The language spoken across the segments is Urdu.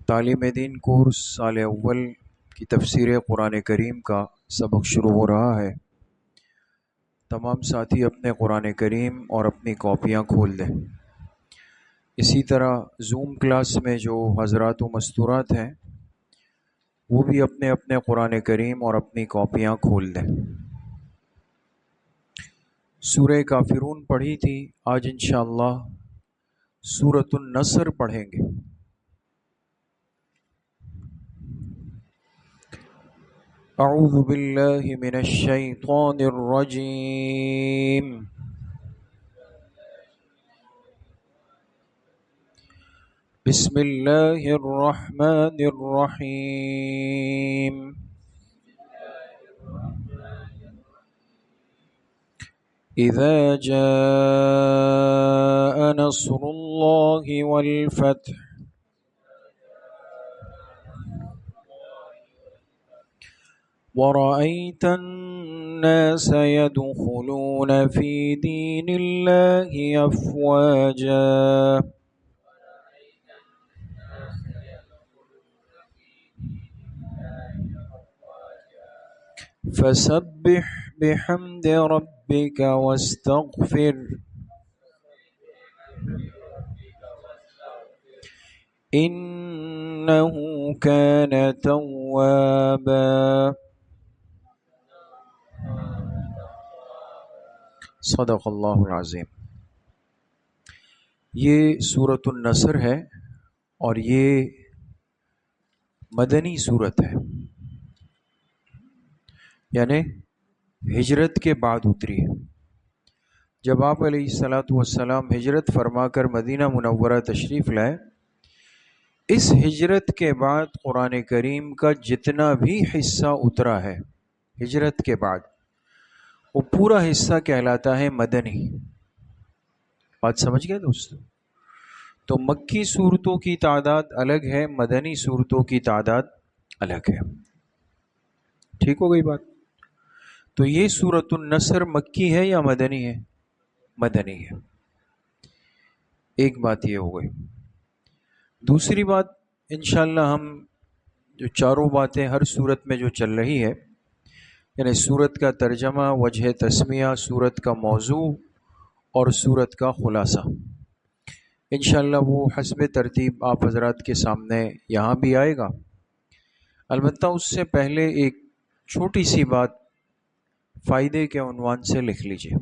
تعلیم دین کورس سال اول کی تفسیر قرآن کریم کا سبق شروع ہو رہا ہے۔ تمام ساتھی اپنے قرآن کریم اور اپنی کاپیاں کھول دیں۔ اسی طرح زوم کلاس میں جو حضرات و مستورات ہیں وہ بھی اپنے اپنے قرآن کریم اور اپنی کاپیاں کھول دیں۔ سورہ کافرون پڑھی تھی، آج انشاءاللہ سورۃ النصر پڑھیں گے۔ اعوذ باللہ من الشیطان الرجیم، بسم اللہ الرحمن الرحیم۔ اذا جاء نصر اللہ والفتح وَرَأَيْتَ النَّاسَ يَدْخُلُونَ فِي دِينِ اللَّهِ أَفْوَاجًا فَسَبِّحْ بِحَمْدِ رَبِّكَ وَاسْتَغْفِرْ إِنَّهُ كَانَ تَوَّابًا۔ صدق اللہ العظیم۔ یہ سورۃ النصر ہے اور یہ مدنی سورت ہے، یعنی ہجرت کے بعد اتری ہے۔ جب آپ علیہ السلام ہجرت فرما کر مدینہ منورہ تشریف لائے، اس ہجرت کے بعد قرآن کریم کا جتنا بھی حصہ اترا ہے ہجرت کے بعد، وہ پورا حصہ کہلاتا ہے مدنی۔ بات سمجھ گئے دوستو؟ تو مکی صورتوں کی تعداد الگ ہے، مدنی صورتوں کی تعداد الگ ہے۔ ٹھیک ہو گئی بات؟ تو یہ سورۃ النصر مکی ہے یا مدنی ہے؟ مدنی ہے۔ ایک بات یہ ہو گئی۔ دوسری بات، انشاءاللہ ہم جو چاروں باتیں ہر صورت میں جو چل رہی ہے، یعنی صورت کا ترجمہ، وجہ تسمیہ، صورت کا موضوع اور صورت کا خلاصہ، انشاءاللہ وہ حسب ترتیب آپ حضرات کے سامنے یہاں بھی آئے گا۔ البتہ اس سے پہلے ایک چھوٹی سی بات فائدے کے عنوان سے لکھ لیجئے۔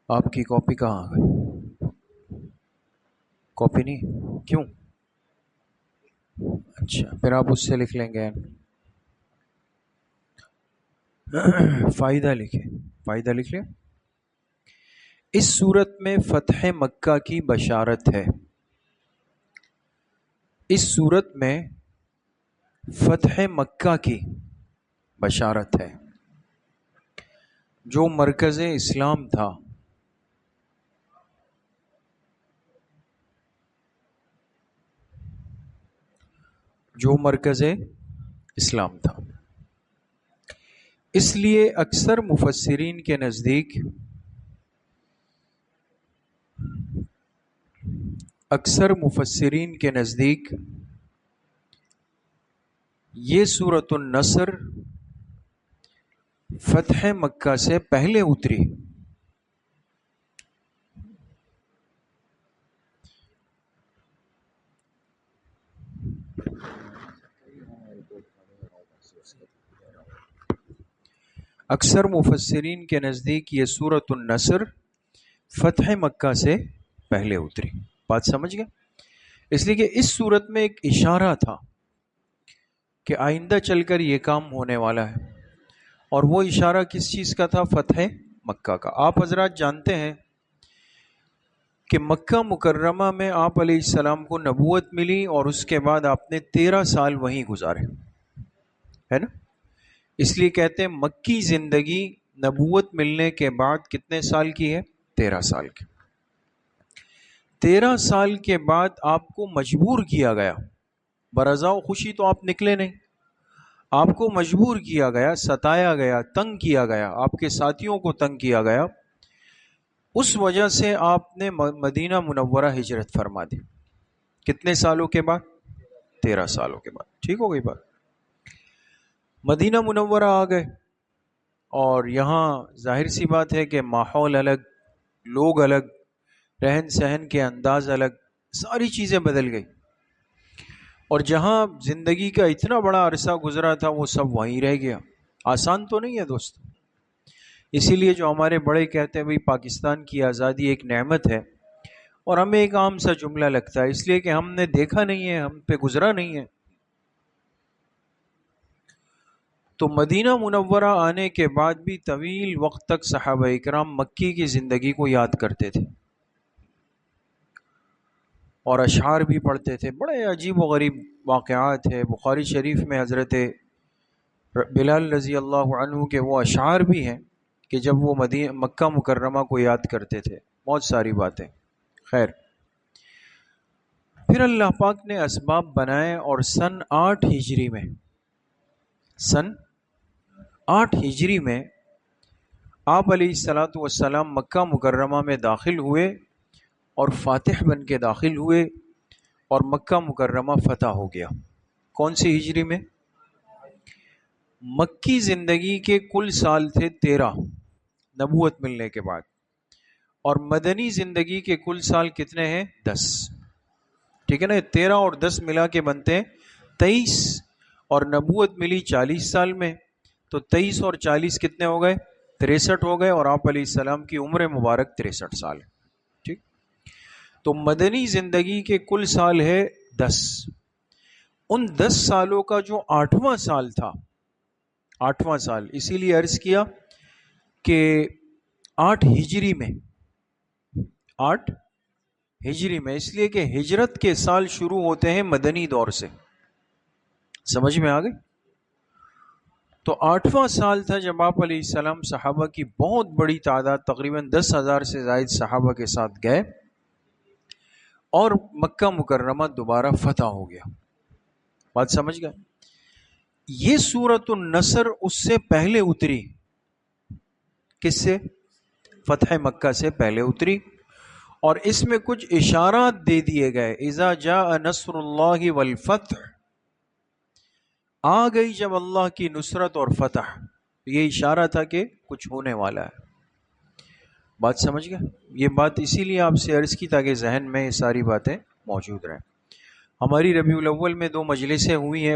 آپ کی کاپی کہاں گئی؟ کاپی نہیں؟ کیوں؟ اچھا، پھر آپ اس سے لکھ لیں گے۔ فائدہ لکھیں، فائدہ لکھ لیں۔ اس صورت میں فتح مکہ کی بشارت ہے۔ اس صورت میں فتح مکہ کی بشارت ہے، جو مرکز اسلام تھا۔ جو مرکز اسلام تھا، اس لیے اکثر مفسرین کے نزدیک یہ سورۃ النصر فتح مکہ سے پہلے اتری۔ اکثر مفسرین کے نزدیک یہ سورۃ النصر فتح مکہ سے پہلے اتری۔ بات سمجھ گئے؟ اس لیے کہ اس صورت میں ایک اشارہ تھا کہ آئندہ چل کر یہ کام ہونے والا ہے، اور وہ اشارہ کس چیز کا تھا؟ فتح مکہ کا۔ آپ حضرات جانتے ہیں کہ مکہ مکرمہ میں آپ علیہ السلام کو نبوت ملی اور اس کے بعد آپ نے 13 سال وہیں گزارے، ہے نا؟ اس لیے کہتے ہیں مکی زندگی نبوت ملنے کے بعد کتنے سال کی ہے؟ 13 سال کی۔ 13 سال کے بعد آپ کو مجبور کیا گیا، برضا و خوشی تو آپ نکلے نہیں، آپ کو مجبور کیا گیا، ستایا گیا، تنگ کیا گیا، آپ کے ساتھیوں کو تنگ کیا گیا۔ اس وجہ سے آپ نے مدینہ منورہ ہجرت فرما دی. کتنے سالوں کے بعد؟ 13 سالوں کے بعد. ٹھیک ہو گئی بات. مدینہ منورہ آ گئے اور یہاں ظاہر سی بات ہے کہ ماحول الگ، لوگ الگ، رہن سہن کے انداز الگ، ساری چیزیں بدل گئی. اور جہاں زندگی کا اتنا بڑا عرصہ گزرا تھا وہ سب وہیں رہ گیا. آسان تو نہیں ہے دوست. اسی لیے جو ہمارے بڑے کہتے ہیں بھئی پاکستان کی آزادی ایک نعمت ہے، اور ہمیں ایک عام سا جملہ لگتا ہے، اس لیے کہ ہم نے دیکھا نہیں ہے، ہم پہ گزرا نہیں ہے. تو مدینہ منورہ آنے کے بعد بھی طویل وقت تک صحابہ اکرام مکی کی زندگی کو یاد کرتے تھے اور اشعار بھی پڑھتے تھے. بڑے عجیب و غریب واقعات ہیں. بخاری شریف میں حضرت بلال رضی اللہ عنہ کے وہ اشعار بھی ہیں کہ جب وہ مکہ مکرمہ کو یاد کرتے تھے. بہت ساری باتیں. خیر، پھر اللہ پاک نے اسباب بنائے اور سن 8 ہجری میں، سن 8 ہجری میں آپ علیہ الصلاۃ والسلام مکہ مکرمہ میں داخل ہوئے اور فاتح بن کے داخل ہوئے اور مکہ مکرمہ فتح ہو گیا. کون سی ہجری میں؟ مکی زندگی کے کل سال تھے 13 نبوت ملنے کے بعد، اور مدنی زندگی کے کل سال کتنے ہیں؟ 10. ٹھیک ہے نا. 13 اور 10 ملا کے بنتے ہیں 23، اور نبوت ملی 40 سال میں، تو 23 اور 40 کتنے ہو گئے؟ 63 ہو گئے، اور آپ علیہ السلام کی عمر مبارک 63 سال. ٹھیک. تو مدنی زندگی کے کل سال ہے 10. ان 10 سالوں کا جو 8واں سال تھا، 8واں سال، اسی لیے عرض کیا کہ 8 ہجری میں، 8 ہجری میں، اس لیے کہ ہجرت کے سال شروع ہوتے ہیں مدنی دور سے. سمجھ میں آ گئی؟ تو 8واں سال تھا جب آپ علیہ السلام صحابہ کی بہت بڑی تعداد، تقریباً 10,000 سے زائد صحابہ کے ساتھ گئے اور مکہ مکرمہ دوبارہ فتح ہو گیا. بات سمجھ گئے؟ یہ سورۃ النصر اس سے پہلے اتری. کس سے؟ فتح مکہ سے پہلے اتری، اور اس میں کچھ اشارات دے دیے گئے. اذا جاء نصر اللہ والفتح، آ گئی جب اللہ کی نصرت اور فتح. یہ اشارہ تھا کہ کچھ ہونے والا ہے. بات سمجھ گئے؟ یہ بات اسی لیے آپ سے عرض کی تاکہ ذہن میں یہ ساری باتیں موجود رہیں. ہماری ربیع الاول میں 2 مجلسیں ہوئی ہیں.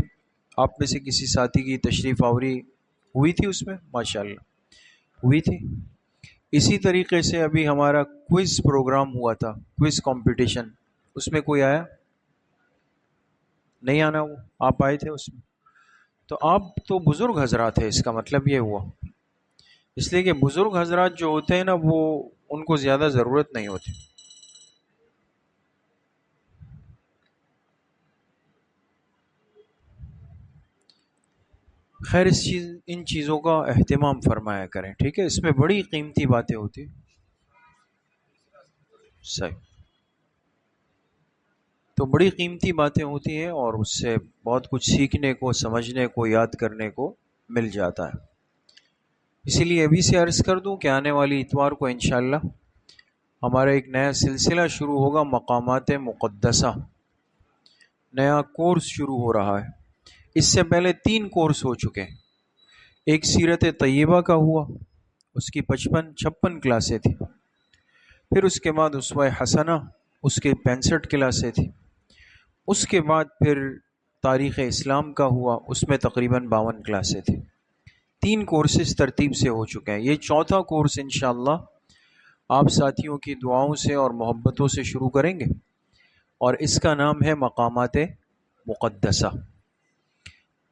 آپ میں سے کسی ساتھی کی تشریف آوری ہوئی تھی اس میں؟ ماشاءاللہ ہوئی تھی. اسی طریقے سے ابھی ہمارا کوئز پروگرام ہوا تھا، کوئز کمپٹیشن. اس میں کوئی آیا؟ نہیں آنا. وہ آپ آئے تھے اس میں. تو آپ تو بزرگ حضرات ہیں، اس کا مطلب یہ ہوا. اس لیے کہ بزرگ حضرات جو ہوتے ہیں نا، وہ ان کو زیادہ ضرورت نہیں ہوتی. خیر، ان چیزوں کا اہتمام فرمایا کریں. ٹھیک ہے؟ اس میں بڑی قیمتی باتیں ہوتی. صحیح. تو بڑی قیمتی باتیں ہوتی ہیں اور اس سے بہت کچھ سیکھنے کو، سمجھنے کو، یاد کرنے کو مل جاتا ہے. اسی لیے ابھی سے عرض کر دوں کہ آنے والی اتوار کو انشاءاللہ ہمارا ایک نیا سلسلہ شروع ہوگا، مقامات مقدسہ. نیا کورس شروع ہو رہا ہے. اس سے پہلے 3 کورس ہو چکے ہیں. ایک سیرت طیبہ کا ہوا، اس کی 56 کلاسیں تھیں. پھر اس کے بعد اسوہ حسنہ، اس کے 65 کلاسیں تھیں. اس کے بعد پھر تاریخ اسلام کا ہوا، اس میں تقریباً 52 کلاسیں تھیں. 3 کورسز ترتیب سے ہو چکے ہیں. یہ 4تھا کورس انشاءاللہ آپ ساتھیوں کی دعاؤں سے اور محبتوں سے شروع کریں گے، اور اس کا نام ہے مقامات مقدسہ.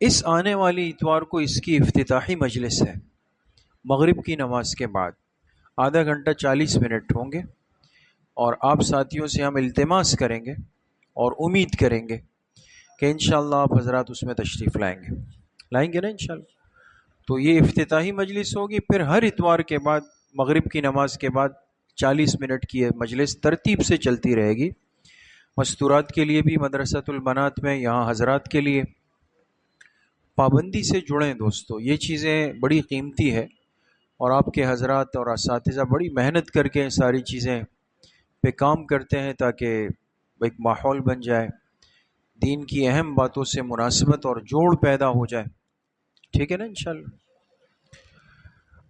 اس آنے والی اتوار کو اس کی افتتاحی مجلس ہے. مغرب کی نماز کے بعد آدھا گھنٹہ 40 منٹ ہوں گے، اور آپ ساتھیوں سے ہم التماس کریں گے اور امید کریں گے کہ انشاءاللہ آپ حضرات اس میں تشریف لائیں گے نا انشاءاللہ. تو یہ افتتاحی مجلس ہوگی. پھر ہر اتوار کے بعد مغرب کی نماز کے بعد 40 منٹ کی مجلس ترتیب سے چلتی رہے گی. مستورات کے لیے بھی مدرسۃ البنات میں، یہاں حضرات کے لیے پابندی سے جڑیں دوستو. یہ چیزیں بڑی قیمتی ہے. اور آپ کے حضرات اور اساتذہ بڑی محنت کر کے ساری چیزیں پہ کام کرتے ہیں تاکہ ایک ماحول بن جائے، دین کی اہم باتوں سے مناسبت اور جوڑ پیدا ہو جائے. ٹھیک ہے نا انشاءاللہ.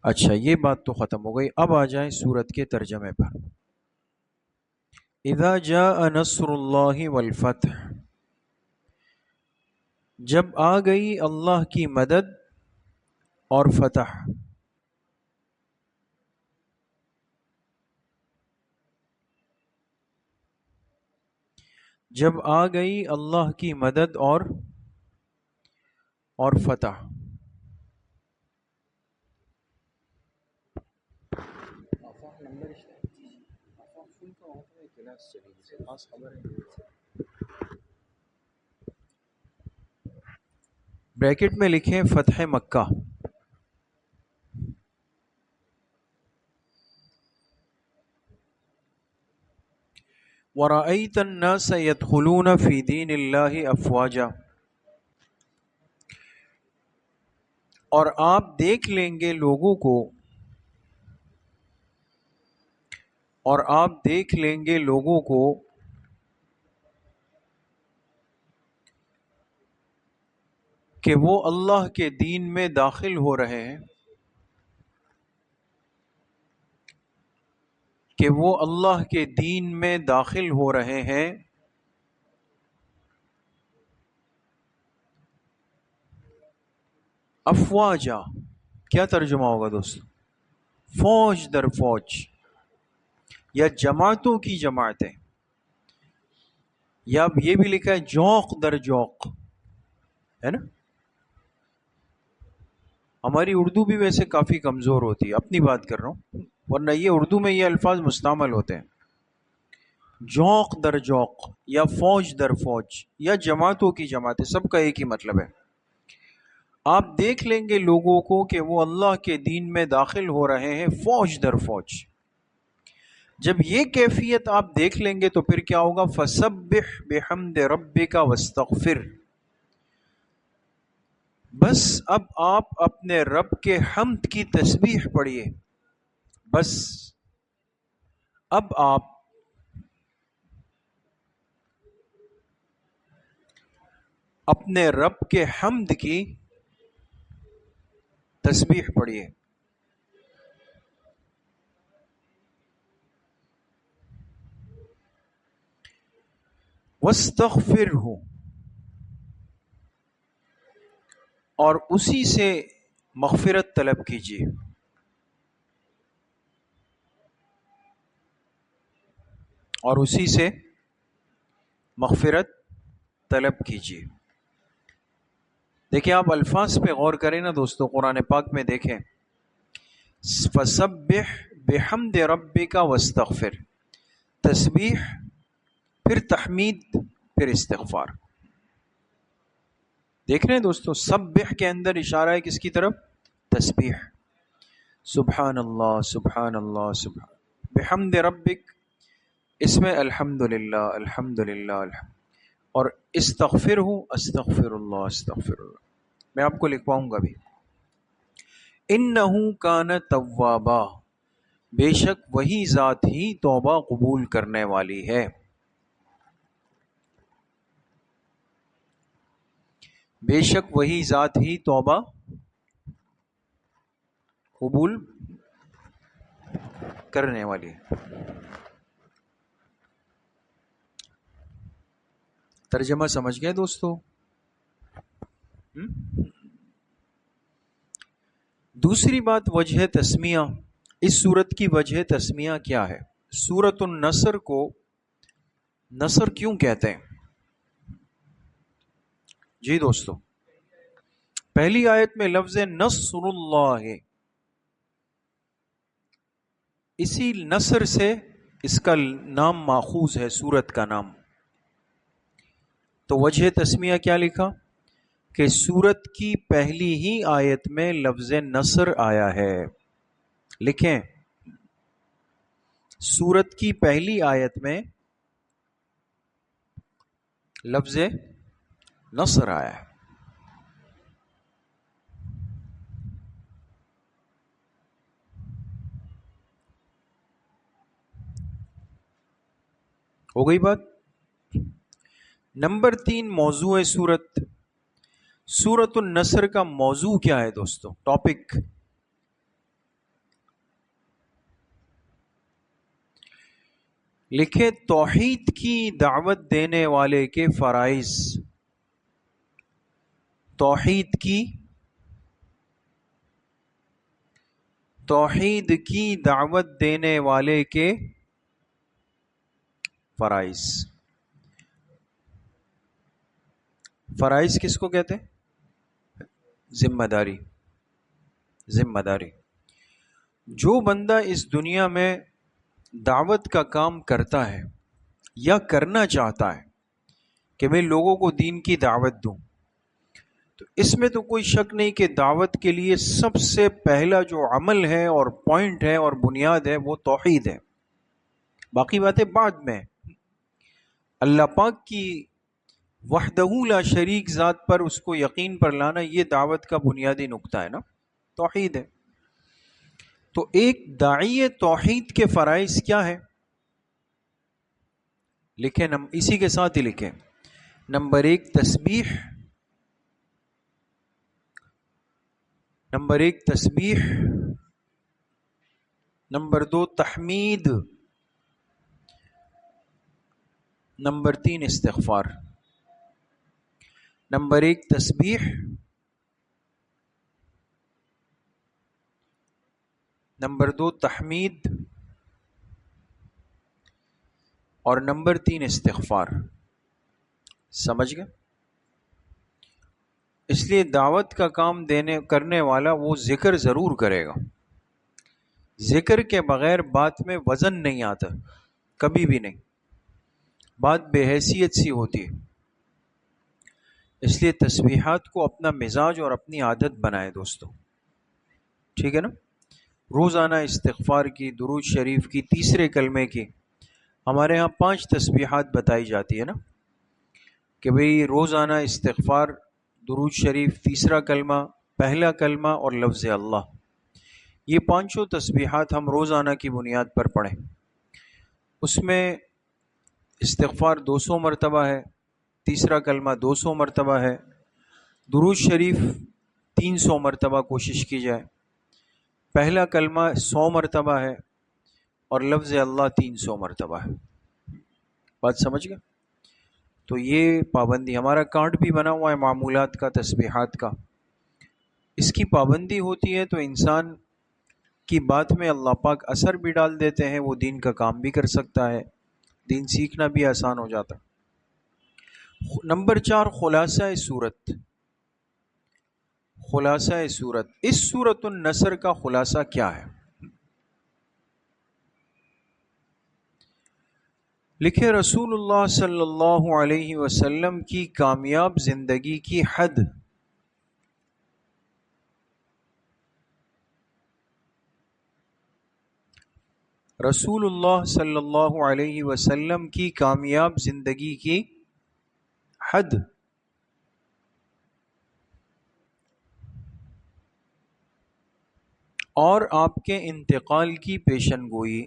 اچھا یہ بات تو ختم ہو گئی. اب آ جائیں سورت کے ترجمے پر. اذا جاء نصر اللہ والفتح، جب آ گئی اللہ کی مدد اور فتح. جب آ گئی اللہ کی مدد اور فتح. بریکٹ میں لکھیں فتح مکہ. وَرَأَيْتَ النَّاسَ يَدْخُلُونَ فِي دِينِ اللَّهِ أَفْوَاجًا، اور آپ دیکھ لیں گے لوگوں کو، اور آپ دیکھ لیں گے لوگوں کو کہ وہ اللہ کے دین میں داخل ہو رہے ہیں، کہ وہ اللہ کے دین میں داخل ہو رہے ہیں. افواجا کیا ترجمہ ہوگا دوستو؟ فوج در فوج، یا جماعتوں کی جماعتیں، یا یہ بھی لکھا ہے جوق در جوق، ہے نا. ہماری اردو بھی ویسے کافی کمزور ہوتی ہے، اپنی بات کر رہا ہوں، ورنہ یہ اردو میں یہ الفاظ مستعمل ہوتے ہیں. جوق در جوق، یا فوج در فوج، یا جماعتوں کی جماعتیں، سب کا ایک ہی مطلب ہے. آپ دیکھ لیں گے لوگوں کو کہ وہ اللہ کے دین میں داخل ہو رہے ہیں فوج در فوج. جب یہ کیفیت آپ دیکھ لیں گے تو پھر کیا ہوگا؟ فَسَبِّحْ بِحَمْدِ رَبِّكَ وَاسْتَغْفِرْ، بس اب آپ اپنے رب کے حمد کی تسبیح پڑھیے. بس اب آپ اپنے رب کے حمد کی تسبیح پڑھیے. وَاسْتَغْفِرْهُ، اور اسی سے مغفرت طلب کیجیے. اور اسی سے مغفرت طلب کیجیے. دیکھیں آپ الفاظ پہ غور کریں نا دوستو، قرآن پاک میں دیکھیں فَسَبِّحْ بِحَمْدِ رَبِّكَ وَاسْتَغْفِرْ، تسبیح، پھر تحمید، پھر استغفار. دیکھ رہے ہیں دوستو، سبح کے اندر اشارہ ہے کس کی طرف؟ تسبیح. سبحان اللہ سبحان اللہ سبحان. بحمد ربک، اس میں الحمدللہ الحمدللہ اور استغفر ہوں، استغفر اللہ استغفر اللہ. میں آپ کو لکھواؤں گا بھی. انہ کان توابا، بے شک وہی ذات ہی توبہ قبول کرنے والی ہے. بے شک وہی ذات ہی توبہ قبول کرنے والی ہے. ترجمہ سمجھ گئے دوستو؟ دوسری بات وجہ تسمیہ، اس سورت کی وجہ تسمیہ کیا ہے؟ سورت النصر کو نصر کیوں کہتے ہیں؟ جی دوستو، پہلی آیت میں لفظ نصر اللہ ہے، اسی نصر سے اس کا نام ماخوذ ہے، سورت کا نام. تو وجہ تسمیہ کیا لکھا کہ سورت کی پہلی ہی آیت میں لفظ نصر آیا ہے. لکھیں سورت کی پہلی آیت میں لفظ نصر آیا ہے. ہو گئی بات. نمبر 3 موضوع سورت. سورت النصر کا موضوع کیا ہے دوستو؟ ٹاپک لکھے توحید کی دعوت دینے والے کے فرائض. توحید کی دعوت دینے والے کے فرائض. فرائض کس کو کہتے ہیں؟ ذمہ داری. جو بندہ اس دنیا میں دعوت کا کام کرتا ہے یا کرنا چاہتا ہے کہ میں لوگوں کو دین کی دعوت دوں، تو اس میں تو کوئی شک نہیں کہ دعوت کے لیے سب سے پہلا جو عمل ہے اور پوائنٹ ہے اور بنیاد ہے وہ توحید ہے. باقی باتیں بعد میں. اللہ پاک کی وحدہ لا شریک ذات پر اس کو یقین پر لانا، یہ دعوت کا بنیادی نقطہ ہے نا، توحید ہے. تو ایک داعی توحید کے فرائض کیا ہے؟ لکھیں، اسی کے ساتھ ہی لکھیں. نمبر 1 تسبیح. نمبر 2 تحمید. نمبر 3 استغفار. نمبر 1 تسبیح. نمبر 2 تحمید. اور نمبر 3 استغفار. سمجھ گئے؟ اس لیے دعوت کا کام کرنے والا وہ ذکر ضرور کرے گا. ذکر کے بغیر بات میں وزن نہیں آتا، کبھی بھی نہیں. بات بے حیثیت سی ہوتی ہے. اس لیے تسبیحات کو اپنا مزاج اور اپنی عادت بنائے دوستو. ٹھیک ہے نا؟ روزانہ استغفار کی، درود شریف کی، تیسرے کلمے کی. ہمارے ہاں 5 تسبیحات بتائی جاتی ہے نا، کہ بھئی روزانہ استغفار، درود شریف، تیسرا کلمہ، پہلا کلمہ اور لفظ اللہ. یہ 5 تسبیحات ہم روزانہ کی بنیاد پر پڑھیں. اس میں استغفار 200 مرتبہ ہے، تیسرا کلمہ 200 مرتبہ ہے، درود شریف 300 مرتبہ کوشش کی جائے، پہلا کلمہ 100 مرتبہ ہے اور لفظ اللہ 300 مرتبہ ہے. بات سمجھ گئے؟ تو یہ پابندی، ہمارا کارڈ بھی بنا ہوا ہے معمولات کا، تسبیحات کا. اس کی پابندی ہوتی ہے تو انسان کی بات میں اللہ پاک اثر بھی ڈال دیتے ہیں، وہ دین کا کام بھی کر سکتا ہے، دین سیکھنا بھی آسان ہو جاتا. نمبر 4 خلاصہ سورت. اس سورت النصر کا خلاصہ کیا ہے؟ لکھے رسول اللہ صلی اللہ علیہ وسلم کی کامیاب زندگی کی حد. رسول اللہ صلی اللہ علیہ وسلم کی کامیاب زندگی کی حد. اور آپ کے انتقال کی پیشن گوئی.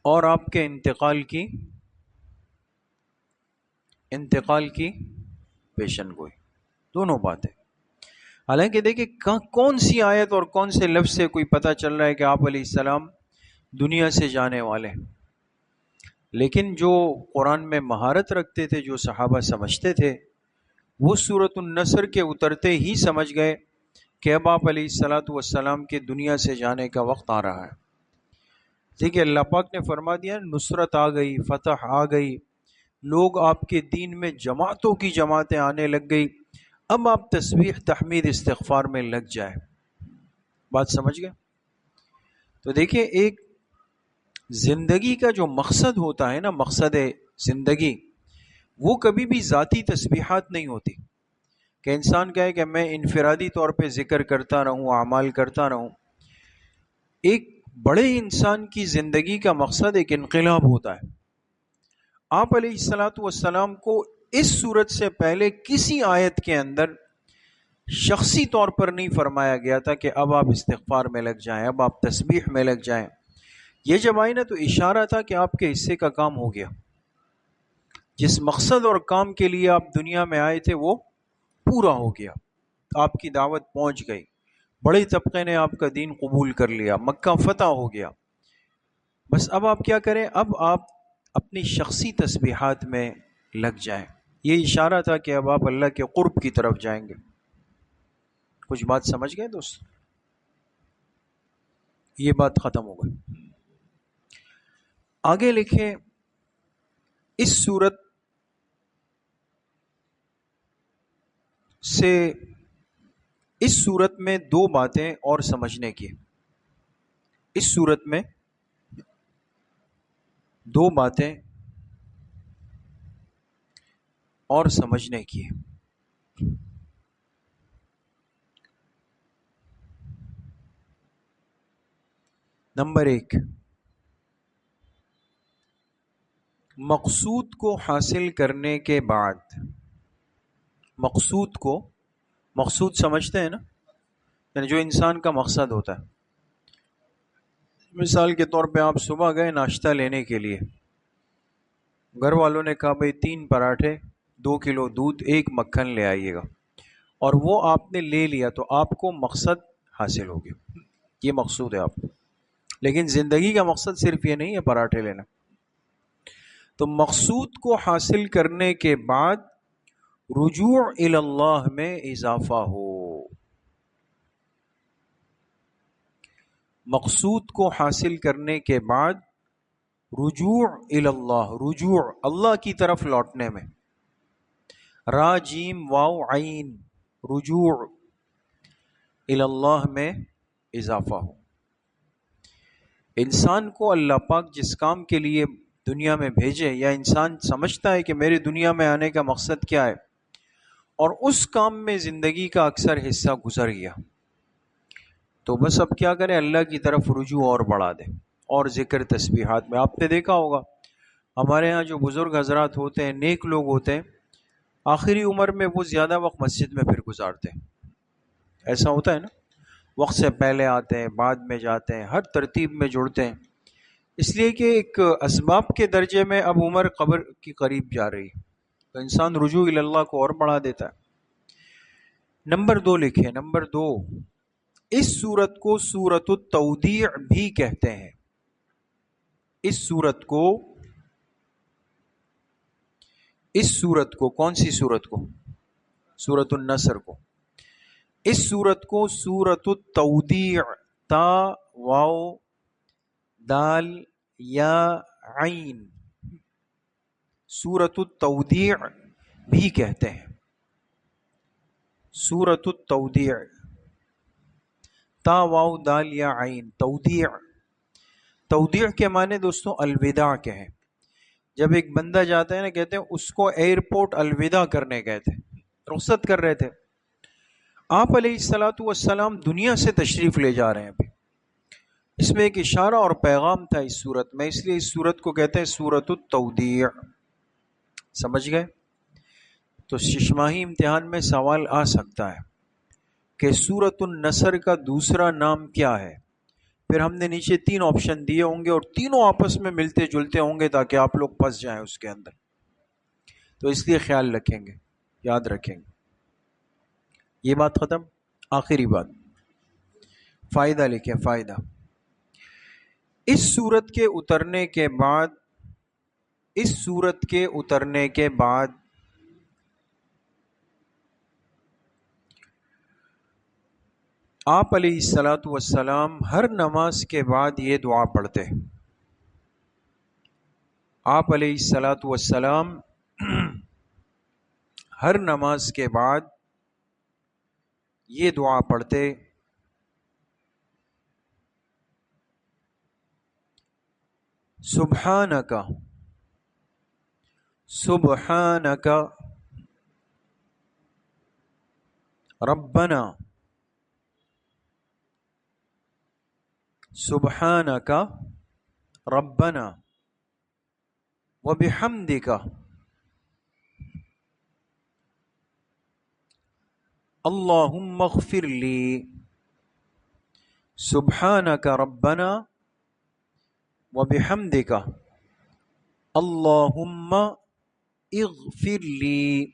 اور آپ کے انتقال کی پیشن گوئی. دونوں باتیں. حالانکہ دیکھیں کون سی آیت اور کون سے لفظ سے کوئی پتہ چل رہا ہے کہ آپ علیہ السلام دنیا سے جانے والے ہیں. لیکن جو قرآن میں مہارت رکھتے تھے، جو صحابہ سمجھتے تھے، وہ سورۃ النصر کے اترتے ہی سمجھ گئے کہ اب آپ علیہ السلام کے دنیا سے جانے کا وقت آ رہا ہے. دیکھیے اللہ پاک نے فرما دیا، نصرت آ گئی، فتح آ گئی، لوگ آپ کے دین میں جماعتوں کی جماعتیں آنے لگ گئی. اب آپ تسبیح، تحمید، استغفار میں لگ جائے. بات سمجھ گئے؟ تو دیکھیے ایک زندگی کا جو مقصد ہوتا ہے نا، مقصد زندگی، وہ کبھی بھی ذاتی تسبیحات نہیں ہوتی کہ انسان کہے کہ میں انفرادی طور پہ ذکر کرتا رہوں، اعمال کرتا رہوں. ایک بڑے انسان کی زندگی کا مقصد ایک انقلاب ہوتا ہے. آپ علیہ السلام کو اس صورت سے پہلے کسی آیت کے اندر شخصی طور پر نہیں فرمایا گیا تھا کہ اب آپ استغفار میں لگ جائیں، اب آپ تسبیح میں لگ جائیں. یہ جب آئی نا تو اشارہ تھا کہ آپ کے حصے کا کام ہو گیا. جس مقصد اور کام کے لیے آپ دنیا میں آئے تھے وہ پورا ہو گیا. آپ کی دعوت پہنچ گئی، بڑے طبقے نے آپ کا دین قبول کر لیا، مکہ فتح ہو گیا. بس اب آپ کیا کریں؟ اب آپ اپنی شخصی تسبیحات میں لگ جائیں. یہ اشارہ تھا کہ اب آپ اللہ کے قرب کی طرف جائیں گے. کچھ بات سمجھ گئے دوست؟ یہ بات ختم ہو گئی. آگے لکھیں اس صورت سے، اس صورت میں دو باتیں اور سمجھنے کی. اس صورت میں دو باتیں اور سمجھنے کی. نمبر ایک، مقصود کو حاصل کرنے کے بعد، مقصود سمجھتے ہیں نا، یعنی جو انسان کا مقصد ہوتا ہے. مثال کے طور پہ آپ صبح گئے ناشتہ لینے کے لیے، گھر والوں نے کہا بھئی 3 پراٹھے، 2 کلو دودھ، 1 مکھن لے آئیے گا، اور وہ آپ نے لے لیا تو آپ کو مقصد حاصل ہو گیا. یہ مقصود ہے آپ کو. لیکن زندگی کا مقصد صرف یہ نہیں ہے پراٹھے لینا. تو مقصود کو حاصل کرنے کے بعد رجوع الی اللہ میں اضافہ ہو. مقصود کو حاصل کرنے کے بعد رجوع الی اللہ، رجوع اللہ کی طرف لوٹنے میں، را جیم واو عین، رجوع الی اللہ میں اضافہ ہو. انسان کو اللہ پاک جس کام کے لیے دنیا میں بھیجے، یا انسان سمجھتا ہے کہ میرے دنیا میں آنے کا مقصد کیا ہے، اور اس کام میں زندگی کا اکثر حصہ گزر گیا، تو بس اب کیا کریں؟ اللہ کی طرف رجوع اور بڑھا دیں. اور ذکر تسبیحات میں آپ نے دیکھا ہوگا، ہمارے ہاں جو بزرگ حضرات ہوتے ہیں، نیک لوگ ہوتے ہیں، آخری عمر میں وہ زیادہ وقت مسجد میں پھر گزارتے ہیں. ایسا ہوتا ہے نا، وقت سے پہلے آتے ہیں، بعد میں جاتے ہیں، ہر ترتیب میں جڑتے ہیں، اس لیے کہ ایک اسباب کے درجے میں اب عمر قبر کی قریب جا رہی ہے، تو انسان رجوع الی اللہ کو اور بڑھا دیتا ہے. نمبر 2 لکھیں. نمبر 2، اس صورت کو سورۃ التودیع بھی کہتے ہیں. اس صورت کو کون سی صورت کو؟ سورۃ النصر کو. اس صورت کو سورۃ التودیع، تا واو دال یا عین، سورۃ التودیع بھی کہتے ہیں. سورۃ التودیع، تا واو دال یا عین، تودیع. تودیع کے معنی دوستوں الوداع کے ہیں. جب ایک بندہ جاتا ہے نا، کہتے ہیں اس کو ایئرپورٹ الوداع کرنے گئے تھے، رخصت کر رہے تھے. آپ علیہ الصلوۃ والسلام دنیا سے تشریف لے جا رہے ہیں ابھی. اس میں ایک اشارہ اور پیغام تھا اس صورت میں، اس لیے اس صورت کو کہتے ہیں سورۃ التودیع. سمجھ گئے؟ تو ششماہی امتحان میں سوال آ سکتا ہے کہ سورۃ النصر کا دوسرا نام کیا ہے. پھر ہم نے نیچے 3 آپشن دیے ہوں گے، اور تینوں آپس میں ملتے جلتے ہوں گے تاکہ آپ لوگ پھنس جائیں اس کے اندر. تو اس لیے خیال رکھیں گے، یاد رکھیں گے. یہ بات ختم. آخری بات، فائدہ لکھیں. فائدہ، اس صورت کے اترنے کے بعد آپ علیہ الصلوۃ والسلام ہر نماز کے بعد یہ دعا پڑھتے. آپ علیہ الصلوۃ والسلام ہر نماز کے بعد یہ دعا پڑھتے: سبحانک، سبحانک ربنا، سبحانک ربنا وبحمدک اللہم اغفر لی، سبحانک ربنا وبحمدک، اللہم اغفر لی.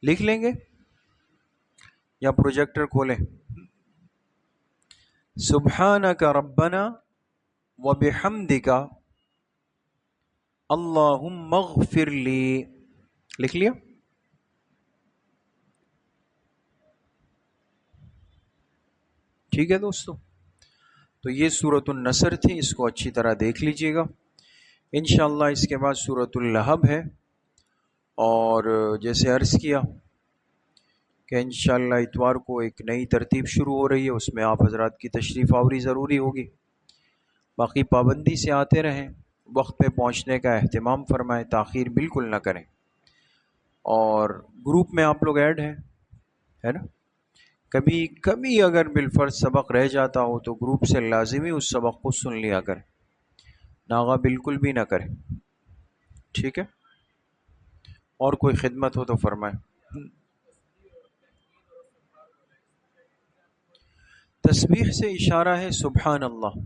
لکھ لیں گے یا پروجیکٹر کھولیں؟ سبحانک ربنا وبحمدک اللہم اغفر لی. لکھ لیا؟ ٹھیک ہے دوستو، تو یہ سورۃ النصر تھی، اس کو اچھی طرح دیکھ لیجئے گا. انشاءاللہ اس کے بعد سورۃ اللہب ہے، اور جیسے عرض کیا کہ انشاءاللہ اتوار کو ایک نئی ترتیب شروع ہو رہی ہے، اس میں آپ حضرات کی تشریف آوری ضروری ہوگی. باقی پابندی سے آتے رہیں، وقت پہ پہنچنے کا اہتمام فرمائیں، تاخیر بالکل نہ کریں. اور گروپ میں آپ لوگ ایڈ ہیں، ہے نا؟ کبھی اگر بالفرض سبق رہ جاتا ہو تو گروپ سے لازمی اس سبق کو سن لیا کریں، ناغہ بالکل بھی نہ کریں. ٹھیک ہے؟ اور کوئی خدمت ہو تو فرمائیں. تسبیح سے اشارہ ہے سبحان اللہ،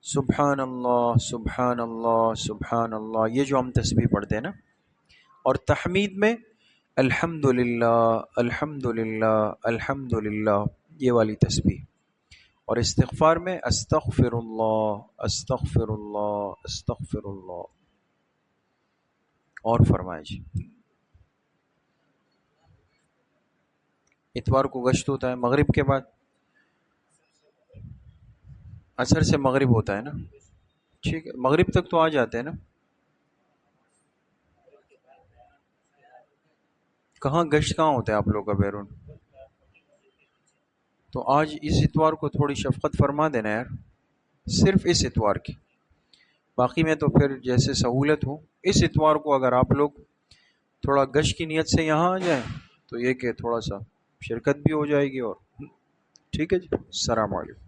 سبحان اللہ، سبحان اللہ، سبحان اللہ، یہ جو ہم تسبیح پڑھتے ہیں نا. اور تحمید میں الحمد للہ، الحمد للہ، الحمد للہ، یہ والی تسبیح. اور استغفار میں استغفر اللہ، استغفر اللہ، استغفر اللہ. اور فرمائیں جی. اتوار کو گشت ہوتا ہے مغرب کے بعد، عصر سے مغرب ہوتا ہے نا. ٹھیک ہے، مغرب تک تو آ جاتے ہیں نا. کہاں گشت کہاں ہوتا ہے آپ لوگ کا بیرون؟ تو آج اس اتوار کو تھوڑی شفقت فرما دینا یار، صرف اس اتوار کی. باقی میں تو پھر جیسے سہولت ہو. اس اتوار کو اگر آپ لوگ تھوڑا گشت کی نیت سے یہاں آ جائیں تو یہ کہ تھوڑا سا شرکت بھی ہو جائے گی. اور ٹھیک ہے جی، السلام علیکم.